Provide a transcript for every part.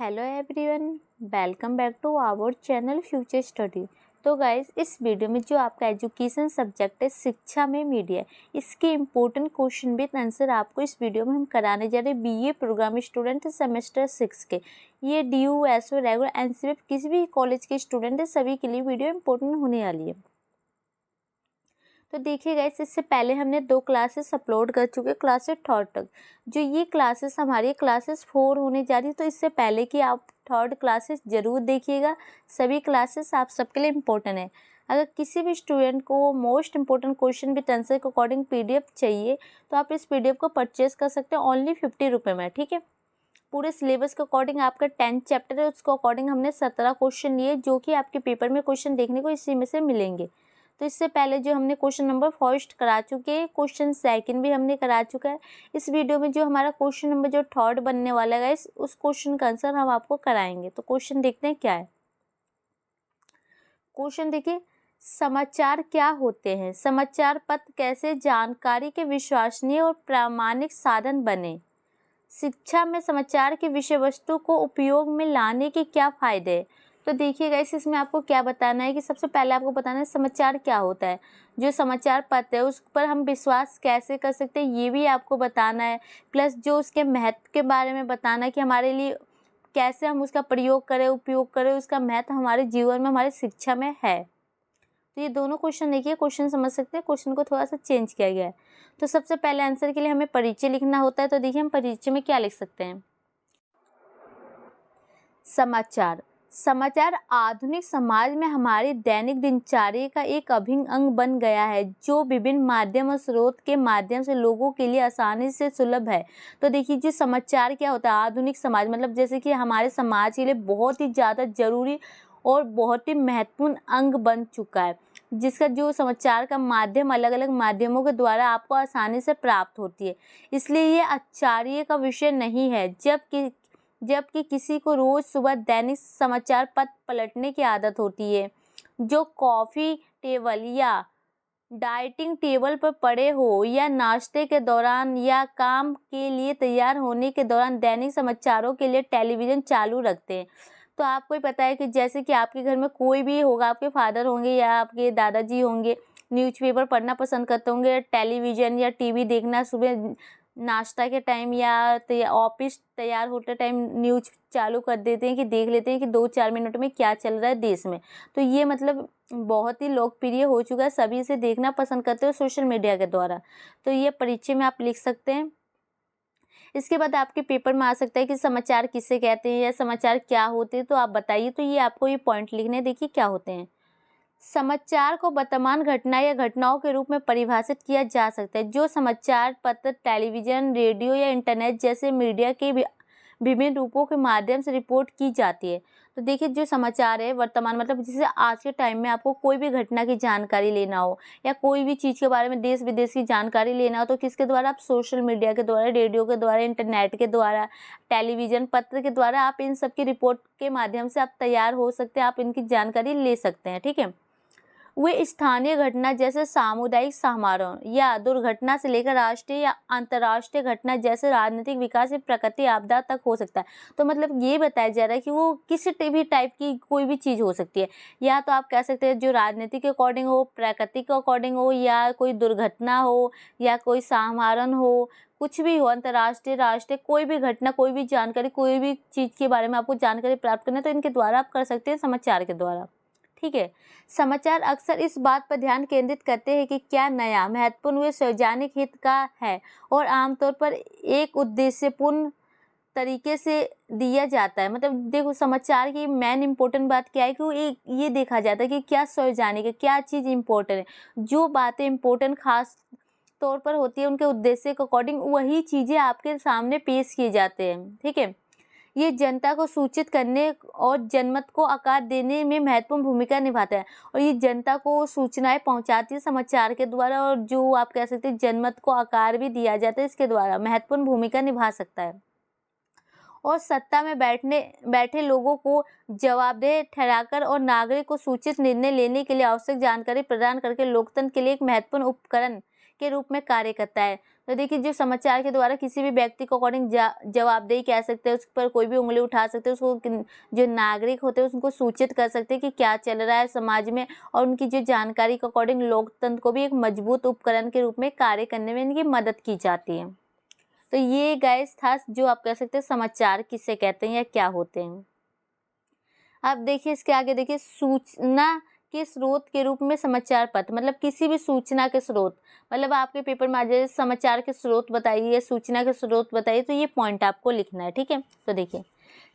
Hello everyone, welcome back to our channel future study. तो guys, इस video में जो आपका एजुकेशन सब्जेक्ट है शिक्षा में मीडिया, इसके इम्पोर्टेंट क्वेश्चन विद आंसर आपको इस वीडियो में हम कराने जा रहे हैं। बीए प्रोग्राम स्टूडेंट सेमेस्टर 6 के, ये DU SO रेगुलर एनसीएफ किसी भी कॉलेज के स्टूडेंट है, सभी के लिए वीडियो इम्पोर्टेंट होने वाली है। तो देखिए गाइस, इससे पहले हमने 2 क्लासेस अपलोड कर चुके, क्लासेस 3rd तक। जो ये क्लासेस हमारी क्लासेस 4 होने जा रही है, तो इससे पहले कि आप 3rd क्लासेस ज़रूर देखिएगा। सभी क्लासेस आप सबके लिए इम्पोर्टेंट है। अगर किसी भी स्टूडेंट को most important question with answer के अकॉर्डिंग PDF चाहिए, तो आप इस PDF को परचेज कर सकते हैं ओनली 50 रुपये में, ठीक है। पूरे सिलेबस के अकॉर्डिंग आपका 10th चैप्टर है, उसको अकॉर्डिंग हमने 17 क्वेश्चन लिए, जो कि आपके पेपर में क्वेश्चन देखने को इसी में से मिलेंगे। तो इससे पहले जो हमने क्वेश्चन नंबर फर्स्ट करा चुके हैं, क्वेश्चन सेकंड भी हमने करा चुका है। इस वीडियो में जो हमारा क्वेश्चन नंबर जो 3rd बनने वाला है, उस क्वेश्चन का आंसर हम आपको कराएंगे। तो क्वेश्चन देखते हैं क्या है। क्वेश्चन देखिए, समाचार क्या होते हैं? समाचार पत्र कैसे जानकारी के विश्वसनीय और प्रामाणिक साधन बने? शिक्षा में समाचार की विषय वस्तु को उपयोग में लाने के क्या फायदे हैं? तो देखिए गाइस, इसमें आपको क्या बताना है कि सबसे पहले आपको बताना है समाचार क्या होता है। जो समाचार पत्र है उस पर हम विश्वास कैसे कर सकते हैं, ये भी आपको बताना है। प्लस जो उसके महत्व के बारे में बताना है कि हमारे लिए कैसे हम उसका प्रयोग करें, उपयोग करें, उसका महत्व हमारे जीवन में, हमारी शिक्षा में है। तो ये दोनों क्वेश्चन देखिए, क्वेश्चन समझ सकते हैं, क्वेश्चन को थोड़ा सा चेंज किया गया है। तो सबसे पहले आंसर के लिए हमें परिचय लिखना होता है। तो देखिए, हम परिचय में क्या लिख सकते हैं। समाचार समाचार आधुनिक समाज में हमारी दैनिक दिनचर्या का एक अभिन्न अंग बन गया है, जो विभिन्न माध्यम और स्रोत के माध्यम से लोगों के लिए आसानी से सुलभ है। तो देखिए, जो समाचार क्या होता है, आधुनिक समाज मतलब जैसे कि हमारे समाज के लिए बहुत ही ज़्यादा जरूरी और बहुत ही महत्वपूर्ण अंग बन चुका है, जिसका जो समाचार का माध्यम अलग अलग माध्यमों के द्वारा आपको आसानी से प्राप्त होती है। इसलिए ये आश्चर्य का विषय नहीं है जबकि किसी को रोज सुबह दैनिक समाचार पत्र पलटने की आदत होती है। जो कॉफ़ी टेबल या डाइटिंग टेबल पर पड़े हो, या नाश्ते के दौरान, या काम के लिए तैयार होने के दौरान दैनिक समाचारों के लिए टेलीविज़न चालू रखते हैं। तो आपको ही पता है कि जैसे कि आपके घर में कोई भी होगा, आपके फादर होंगे या आपके दादाजी होंगे, न्यूज़पेपर पढ़ना पसंद करते होंगे, टेलीविज़न या TV देखना सुबह नाश्ता के टाइम या ऑफिस तैयार होते टाइम न्यूज़ चालू कर देते हैं कि देख लेते हैं कि 2-4 मिनट में क्या चल रहा है देश में। तो ये मतलब बहुत ही लोकप्रिय हो चुका है, सभी इसे देखना पसंद करते हो सोशल मीडिया के द्वारा। तो ये परिचय में आप लिख सकते हैं। इसके बाद आपके पेपर में आ सकता है कि समाचार किसे कहते हैं या समाचार क्या होते हैं, तो आप बताइए। तो ये आपको ये पॉइंट लिखने, देखिए क्या होते हैं। समाचार को वर्तमान घटना या घटनाओं के रूप में परिभाषित किया जा सकता है, जो समाचार पत्र, टेलीविज़न, रेडियो या इंटरनेट जैसे मीडिया के विभिन्न रूपों के माध्यम से रिपोर्ट की जाती है। तो देखिए, जो समाचार है वर्तमान मतलब जैसे आज के टाइम में आपको कोई भी घटना की जानकारी लेना हो या कोई भी चीज़ के बारे में देश विदेश की जानकारी लेना हो, तो किसके द्वारा? आप सोशल मीडिया के द्वारा, रेडियो के द्वारा, इंटरनेट के द्वारा, टेलीविज़न, पत्र के द्वारा आप इन सब की रिपोर्ट के माध्यम से आप तैयार हो सकते हैं, आप इनकी जानकारी ले सकते हैं, ठीक है। वे स्थानीय घटना जैसे सामुदायिक समारोह या दुर्घटना से लेकर राष्ट्रीय या अंतर्राष्ट्रीय घटना जैसे राजनीतिक विकास या प्राकृतिक आपदा तक हो सकता है। तो मतलब ये बताया जा रहा है कि वो किसी भी टाइप की कोई भी चीज़ हो सकती है। या तो आप कह सकते हैं जो राजनीति के अकॉर्डिंग हो, प्राकृतिक के अकॉर्डिंग हो, या कोई दुर्घटना हो, या कोई समारोह हो, कुछ भी हो, अंतर्राष्ट्रीय, राष्ट्रीय, कोई भी घटना, कोई भी जानकारी, कोई भी चीज़ के बारे में आपको जानकारी प्राप्त करना है, तो इनके द्वारा आप कर सकते हैं, समाचार के द्वारा, ठीक है। समाचार अक्सर इस बात पर ध्यान केंद्रित करते हैं कि क्या नया, महत्वपूर्ण व सार्वजनिक हित का है, और आमतौर पर एक उद्देश्यपूर्ण तरीके से दिया जाता है। मतलब देखो, समाचार की मेन इंपॉर्टेंट बात क्या है कि वो ये देखा जाता है कि क्या सार्वजनिक है, क्या चीज़ इंपॉर्टेंट है। जो बातें इंपॉर्टेंट खास तौर पर होती है, उनके उद्देश्य के अकॉर्डिंग वही चीज़ें आपके सामने पेश किए जाते हैं, ठीक है। ये जनता को सूचित करने और जनमत को आकार देने में महत्वपूर्ण भूमिका निभाता है, और ये जनता को सूचनाएं पहुंचाती है समाचार के द्वारा, और जो आप कह सकते हैं जनमत को आकार भी दिया जाता है इसके द्वारा, महत्वपूर्ण भूमिका निभा सकता है। और सत्ता में बैठे लोगों को जवाबदेह ठहराकर और नागरिक को सूचित निर्णय लेने के लिए आवश्यक जानकारी प्रदान करके लोकतंत्र के लिए एक महत्वपूर्ण उपकरण के रूप में कार्य करता है। तो देखिए जो समाचार के द्वारा किसी भी व्यक्ति को अकॉर्डिंग जवाबदेही कह सकते हैं, उस पर कोई भी उंगली उठा सकते हैं, उसको जो नागरिक होते हैं उनको सूचित कर सकते हैं कि क्या चल रहा है समाज में, और उनकी जो जानकारी के अकॉर्डिंग लोकतंत्र को भी एक मजबूत उपकरण के रूप में कार्य करने में इनकी मदद की जाती है। तो ये गाइस था जो आप कह सकते हैं समाचार किसे कहते हैं या क्या होते हैं। अब देखिए इसके आगे देखिए सूचना के स्रोत के रूप में समाचार पत्र, मतलब किसी भी सूचना के स्रोत, मतलब आपके पेपर में आ जाए समाचार के स्रोत बताइए, सूचना के स्रोत बताइए, तो ये पॉइंट आपको लिखना है, ठीक है। तो देखिए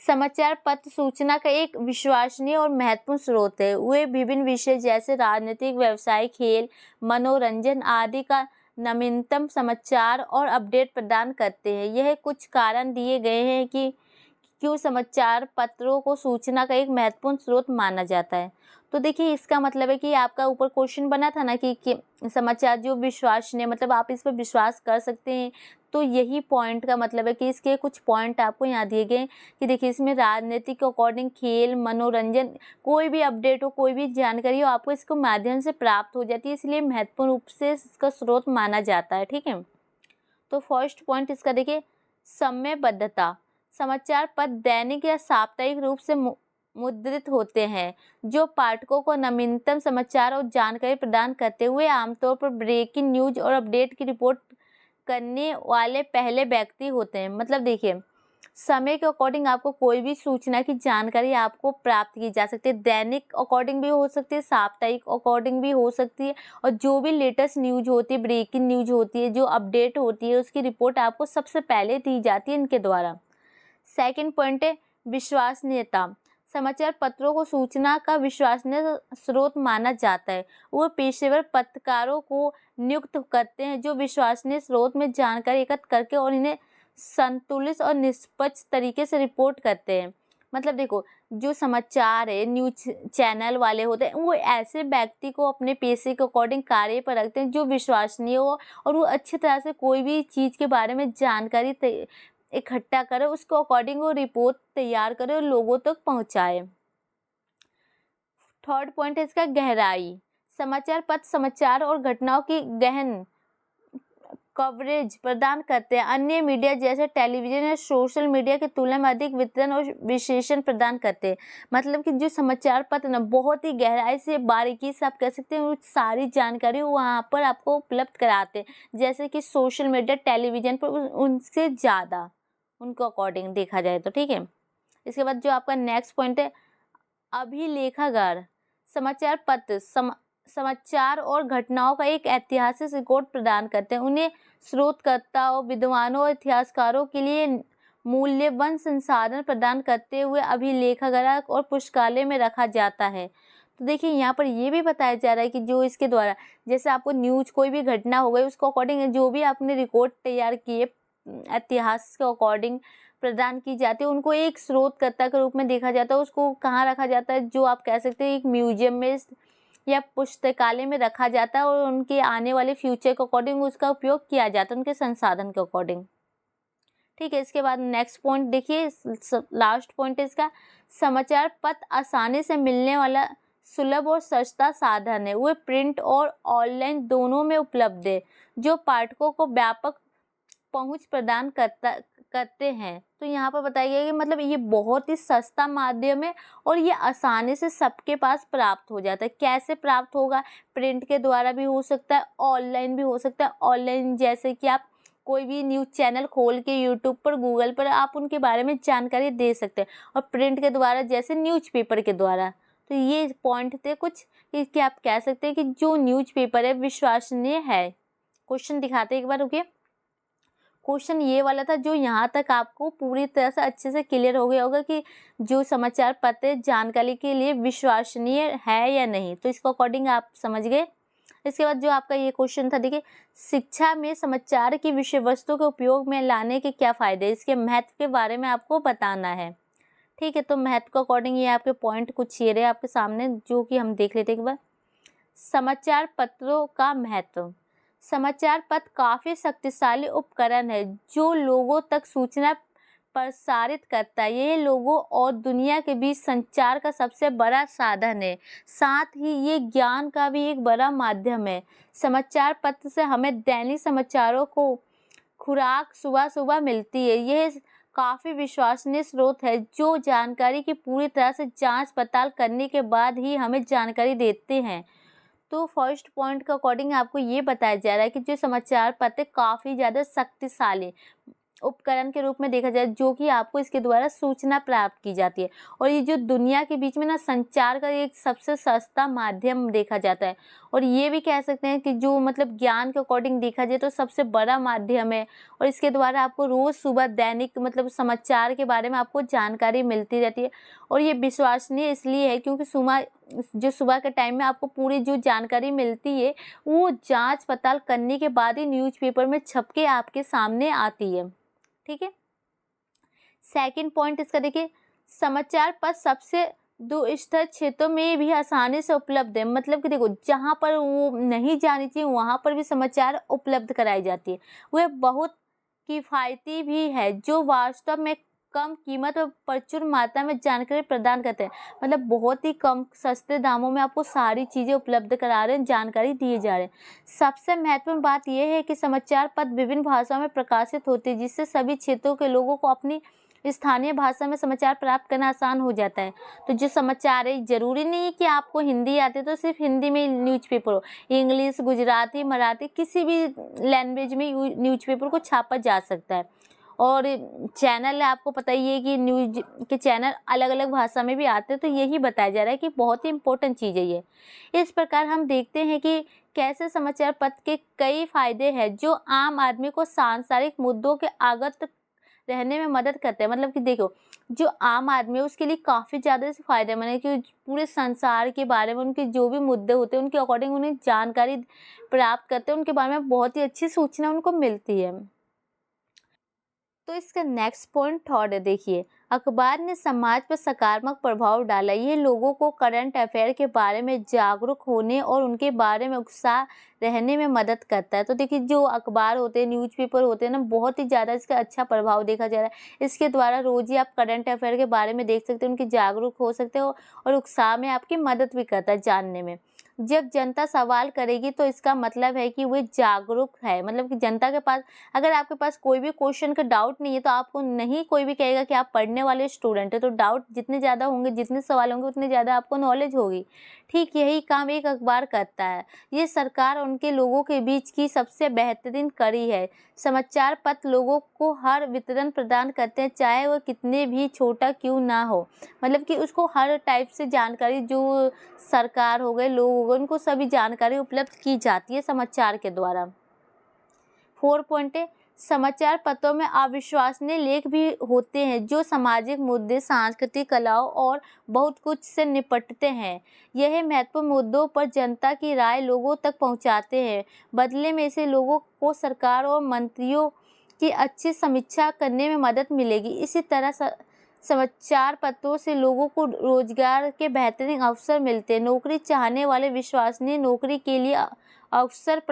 समाचार पत्र सूचना का एक विश्वसनीय और महत्वपूर्ण स्रोत है। वे विभिन्न विषय जैसे राजनीतिक, व्यवसायिक, खेल, मनोरंजन आदि का नवीनतम समाचार और अपडेट प्रदान करते हैं। यह कुछ कारण दिए गए हैं कि क्यों समाचार पत्रों को सूचना का एक महत्वपूर्ण स्रोत माना जाता है। तो देखिए इसका मतलब है कि आपका ऊपर क्वेश्चन बना था ना कि समाचार जो विश्वसनीय, मतलब आप इस पर विश्वास कर सकते हैं। तो यही पॉइंट का मतलब है कि इसके कुछ पॉइंट आपको यहाँ दिए गए कि देखिए इसमें राजनीति के अकॉर्डिंग, खेल, मनोरंजन, कोई भी अपडेट हो, कोई भी जानकारी हो, आपको इसको माध्यम से प्राप्त हो जाती है, इसलिए महत्वपूर्ण रूप से इसका स्रोत माना जाता है, ठीक है। तो फर्स्ट पॉइंट इसका देखिए समयबद्धता। समाचार पत्र दैनिक या साप्ताहिक रूप से मुद्रित होते हैं, जो पाठकों को नवीनतम समाचार और जानकारी प्रदान करते हुए आमतौर पर ब्रेकिंग न्यूज और अपडेट की रिपोर्ट करने वाले पहले व्यक्ति होते हैं। मतलब देखिए समय के अकॉर्डिंग आपको कोई भी सूचना की जानकारी आपको प्राप्त की जा सकती है, दैनिक अकॉर्डिंग भी हो सकती है, साप्ताहिक अकॉर्डिंग भी हो सकती है, और जो भी लेटेस्ट न्यूज होती है, ब्रेकिंग न्यूज होती है, जो अपडेट होती है, उसकी रिपोर्ट आपको सबसे पहले दी जाती है इनके द्वारा। सेकंड पॉइंट है विश्वसनीयता। समाचार पत्रों को सूचना का विश्वसनीय स्रोत माना जाता है। वो पेशेवर पत्रकारों को नियुक्त करते हैं जो विश्वसनीय स्रोत में जानकारी एकत्र करके और इन्हें संतुलित और निष्पक्ष तरीके से रिपोर्ट करते हैं। मतलब देखो जो समाचार है, न्यूज चैनल वाले होते हैं, वो ऐसे व्यक्ति को अपने पेशे के अकॉर्डिंग कार्य पर रखते हैं जो विश्वसनीय हो, और वो अच्छी तरह से कोई भी चीज़ के बारे में जानकारी इकट्ठा करे, उसको अकॉर्डिंग वो रिपोर्ट तैयार करे और लोगों तक पहुंचाए। थर्ड पॉइंट है इसका गहराई। समाचार पत्र समाचार और घटनाओं की गहन कवरेज प्रदान करते हैं। अन्य मीडिया जैसे टेलीविजन या सोशल मीडिया की तुलना में अधिक वितरण और विश्लेषण प्रदान करते हैं। मतलब कि जो समाचार पत्र ना बहुत ही गहराई से, बारीकी से आप कह सकते हैं, वो सारी जानकारी वहाँ पर आपको उपलब्ध कराते हैं, जैसे कि सोशल मीडिया, टेलीविजन पर उनसे ज़्यादा उनको अकॉर्डिंग देखा जाए तो, ठीक है। इसके बाद जो आपका नेक्स्ट पॉइंट है अभिलेखागार। समाचार पत्र समाचार और घटनाओं का एक ऐतिहासिक रिकॉर्ड प्रदान करते हैं। उन्हें स्रोतकर्ताओं, विद्वानों और इतिहासकारों के लिए मूल्यवान संसाधन प्रदान करते हुए अभिलेखागार और पुस्तकालय में रखा जाता है। तो देखिए यहाँ पर ये भी बताया जा रहा है कि जो इसके द्वारा, जैसे आपको न्यूज कोई भी घटना हो गई, उसको अकॉर्डिंग जो भी आपने रिकॉर्ड तैयार किए इतिहास के अकॉर्डिंग प्रदान की जाती है, उनको एक स्रोतकर्ता के रूप में देखा जाता है। उसको कहाँ रखा जाता है, जो आप कह सकते हैं एक म्यूजियम में या पुस्तकालय में रखा जाता है, और उनके आने वाले फ्यूचर के अकॉर्डिंग उसका उपयोग किया जाता है, उनके संसाधन के अकॉर्डिंग, ठीक है। इसके बाद नेक्स्ट पॉइंट देखिए, लास्ट पॉइंट है इसका समाचार पत्र आसानी से मिलने वाला सुलभ और सस्ता साधन है। वो प्रिंट और ऑनलाइन दोनों में उपलब्ध है, जो पाठकों को व्यापक पहुंच प्रदान करते हैं। तो यहाँ पर बताया गया कि मतलब ये बहुत ही सस्ता माध्यम है और ये आसानी से सबके पास प्राप्त हो जाता है। कैसे प्राप्त होगा? प्रिंट के द्वारा भी हो सकता है, ऑनलाइन भी हो सकता है। ऑनलाइन जैसे कि आप कोई भी न्यूज़ चैनल खोल के यूट्यूब पर, गूगल पर आप उनके बारे में जानकारी दे सकते हैं, और प्रिंट के द्वारा जैसे न्यूज़पेपर के द्वारा। तो ये पॉइंट थे कुछ कि आप कह सकते हैं कि जो न्यूज़पेपर है विश्वसनीय है। क्वेश्चन दिखाते एक बार, रुकिए। क्वेश्चन ये वाला था, जो यहाँ तक आपको पूरी तरह से अच्छे से क्लियर हो गया होगा कि जो समाचार पत्र जानकारी के लिए विश्वसनीय है या नहीं, तो इसको अकॉर्डिंग आप समझ गए। इसके बाद जो आपका ये क्वेश्चन था, देखिए शिक्षा में समाचार की विषय वस्तु के उपयोग में लाने के क्या फ़ायदे, इसके महत्व के बारे में आपको बताना है, ठीक है। तो महत्व के अकॉर्डिंग ये आपके पॉइंट कुछ ये रहे आपके सामने, जो कि हम देख लेते एक बार। समाचार पत्रों का महत्व। समाचार पत्र काफ़ी शक्तिशाली उपकरण है जो लोगों तक सूचना प्रसारित करता है। ये लोगों और दुनिया के बीच संचार का सबसे बड़ा साधन है, साथ ही ये ज्ञान का भी एक बड़ा माध्यम है। समाचार पत्र से हमें दैनिक समाचारों को खुराक सुबह सुबह मिलती है। यह काफ़ी विश्वसनीय स्रोत है जो जानकारी की पूरी तरह से जांच पड़ताल करने के बाद ही हमें जानकारी देते हैं। तो फर्स्ट पॉइंट के अकॉर्डिंग आपको ये बताया जा रहा है कि जो समाचार पत्र काफ़ी ज़्यादा शक्तिशाली उपकरण के रूप में देखा जाए, जो कि आपको इसके द्वारा सूचना प्राप्त की जाती है। और ये जो दुनिया के बीच में ना संचार का एक सबसे सस्ता माध्यम देखा जाता है। और ये भी कह सकते हैं कि जो मतलब ज्ञान के अकॉर्डिंग देखा जाए तो सबसे बड़ा माध्यम है। और इसके द्वारा आपको रोज़ सुबह दैनिक मतलब समाचार के बारे में आपको जानकारी मिलती रहती है। और ये विश्वसनीय इसलिए है क्योंकि सुबह के टाइम में आपको पूरी जो जानकारी मिलती है वो जांच पड़ताल करने के बाद ही न्यूज़पेपर में छप के आपके सामने आती है। ठीक है। सेकंड पॉइंट इसका देखिए, समाचार पत्र सबसे दूरस्थ क्षेत्रों में भी आसानी से उपलब्ध है। मतलब कि देखो, जहाँ पर वो नहीं जानी चाहिए वहाँ पर भी समाचार उपलब्ध कराई जाती है। वह बहुत किफ़ायती भी है, जो वास्तव में कम कीमत और प्रचुर मात्रा में जानकारी प्रदान करते हैं। मतलब बहुत ही कम सस्ते दामों में आपको सारी चीज़ें उपलब्ध करा रहे हैं, जानकारी दिए जा रहे हैं। सबसे महत्वपूर्ण बात यह है कि समाचार पत्र विभिन्न भाषाओं में प्रकाशित होते हैं, जिससे सभी क्षेत्रों के लोगों को अपनी स्थानीय भाषा में समाचार प्राप्त करना आसान हो जाता है। तो जो समाचार है, ज़रूरी नहीं है कि आपको हिंदी आती है तो सिर्फ हिंदी में न्यूज़पेपर हो। इंग्लिश, गुजराती, मराठी, किसी भी लैंग्वेज में न्यूज़पेपर को छापा जा सकता है। और चैनल है, आपको पता ही है कि न्यूज़ के चैनल अलग अलग भाषा में भी आते हैं। तो यही बताया जा रहा है कि बहुत ही इम्पोर्टेंट चीज़ है ये। इस प्रकार हम देखते हैं कि कैसे समाचार पत्र के कई फायदे हैं जो आम आदमी को सांसारिक मुद्दों के अवगत रहने में मदद करते हैं। मतलब कि देखो, जो आम आदमी है उसके लिए काफ़ी ज़्यादा से फायदेमंद है कि पूरे संसार के बारे में उनके जो भी मुद्दे होते हैं उनके अकॉर्डिंग उन्हें जानकारी प्राप्त करते हैं, उनके बारे में बहुत ही अच्छी सूचना उनको मिलती है। तो इसका नेक्स्ट पॉइंट थर्ड है, देखिए, अखबार ने समाज पर सकारात्मक प्रभाव डाला। ये लोगों को करंट अफेयर के बारे में जागरूक होने और उनके बारे में उत्साह रहने में मदद करता है। तो देखिए, जो अखबार होते हैं, न्यूज़पेपर होते हैं ना, बहुत ही ज़्यादा इसका अच्छा प्रभाव देखा जा रहा है। इसके द्वारा रोज़ ही आप करंट अफेयर के बारे में देख सकते हो, उनकी जागरूक हो सकते हो और उत्साह में आपकी मदद भी करता है जानने में। जब जनता सवाल करेगी तो इसका मतलब है कि वो जागरूक है। मतलब कि जनता के पास, अगर आपके पास कोई भी क्वेश्चन का डाउट नहीं है तो आपको नहीं कोई भी कहेगा कि आप पढ़ने वाले स्टूडेंट है। तो डाउट जितने ज़्यादा होंगे, जितने सवाल होंगे, उतने ज़्यादा आपको नॉलेज होगी। ठीक यही काम एक अखबार करता है। ये सरकार और उनके लोगों के बीच की सबसे बेहतरीन कड़ी है। समाचार पत्र लोगों को हर वितरण प्रदान करते हैं, चाहे वह कितने भी छोटा क्यों ना हो। मतलब कि उसको हर टाइप से जानकारी, जो सरकार हो गए, लोग हो गए, उनको सभी जानकारी उपलब्ध की जाती है समाचार के द्वारा। 4 पॉइंट है, समाचार पत्रों में अविश्वसनीय लेख भी होते हैं जो सामाजिक मुद्दे, सांस्कृतिक कलाओं और बहुत कुछ से निपटते हैं। यह महत्वपूर्ण मुद्दों पर जनता की राय लोगों तक पहुंचाते हैं। बदले में इसे लोगों को सरकार और मंत्रियों की अच्छी समीक्षा करने में मदद मिलेगी। इसी तरह समाचार पत्रों से लोगों को रोजगार के बेहतरीन अवसर मिलते हैं। नौकरी चाहने वाले विश्वसनीय नौकरी के लिए अवसर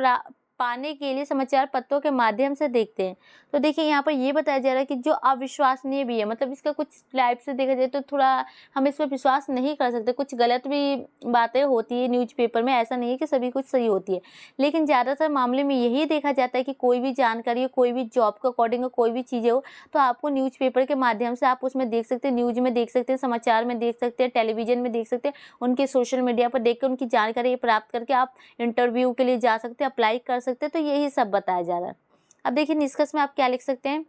पाने के लिए समाचार पत्रों के माध्यम से देखते हैं। तो देखिए, यहाँ पर ये बताया जा रहा है कि जो अविश्वसनीय भी है, मतलब इसका कुछ टाइप से देखा जाए तो थोड़ा हम इस पर विश्वास नहीं कर सकते। कुछ गलत भी बातें होती है न्यूज़पेपर में, ऐसा नहीं है कि सभी कुछ सही होती है। लेकिन ज़्यादातर मामले में यही देखा जाता है कि कोई भी जानकारी हो, कोई भी जॉब के अकॉर्डिंग हो, कोई भी चीज़ें हो, तो आपको न्यूज़पेपर के माध्यम से आप उसमें देख सकते हैं, न्यूज़ में देख सकते हैं, समाचार में देख सकते हैं, टेलीविज़न में देख सकते हैं। उनके सोशल मीडिया पर देख कर उनकी जानकारी प्राप्त करके आप इंटरव्यू के लिए जा सकते हैं, अप्लाई कर सकते हैं। तो यही सब बताया जा रहा है। अब देखिए, निष्कर्ष में आप क्या लिख सकते हैं।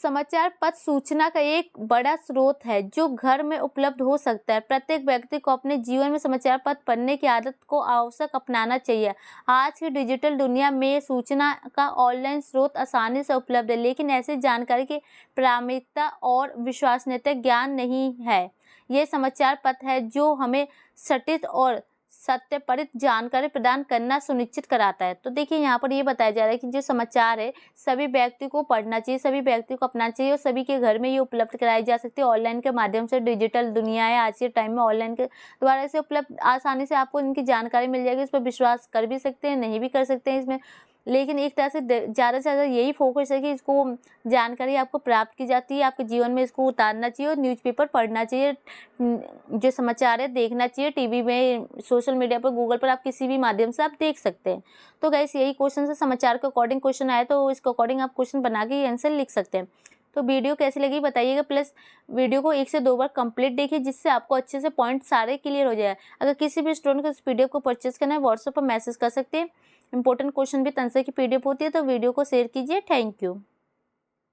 समाचार पत्र सूचना का एक बड़ा स्रोत है जो घर में उपलब्ध हो सकता है। प्रत्येक व्यक्ति को अपने जीवन में समाचार पत्र पढ़ने की आदत को आवश्यक अपनाना चाहिए। आज की डिजिटल दुनिया में सूचना का ऑनलाइन स्रोत आसानी से उपलब्ध है, लेकिन ऐसी जानकारी की प्रामाणिकता और विश्वसनीयता ज्ञान नहीं है। ये समाचार पत्र है जो हमें सटीक और सत्यापित जानकारी प्रदान करना सुनिश्चित कराता है। तो देखिए, यहाँ पर ये बताया जा रहा है कि जो समाचार है सभी व्यक्ति को पढ़ना चाहिए, सभी व्यक्ति को अपनाना चाहिए और सभी के घर में ये उपलब्ध कराई जा सकती है ऑनलाइन के माध्यम से। डिजिटल दुनिया है आज के टाइम में, ऑनलाइन के द्वारा इसे उपलब्ध आसानी से आपको इनकी जानकारी मिल जाएगी। इस पर विश्वास कर भी सकते हैं, नहीं भी कर सकते हैं इसमें, लेकिन एक तरह से ज़्यादा से ज़्यादा यही फोकस है कि इसको जानकारी आपको प्राप्त की जाती है, आपके जीवन में इसको उतारना चाहिए और न्यूज़पेपर पढ़ना चाहिए, जो समाचार है देखना चाहिए, टीवी में, सोशल मीडिया पर, गूगल पर, आप किसी भी माध्यम से आप देख सकते हैं। तो गाइस यही क्वेश्चन है, समाचार के अकॉर्डिंग क्वेश्चन आया तो इसके अकॉर्डिंग आप क्वेश्चन बना के आंसर लिख सकते हैं। तो वीडियो कैसी लगी बताइएगा, प्लस वीडियो को 1 से 2 बार कंप्लीट देखिए जिससे आपको अच्छे से पॉइंट सारे क्लियर हो जाए। अगर किसी भी स्टूडेंट को इस पीडीएफ को परचेज करना है व्हाट्सएप पर मैसेज कर सकते हैं। इंपॉर्टेंट क्वेश्चन विद आंसर की पीडीएफ होती है, तो वीडियो को शेयर कीजिए। Thank you.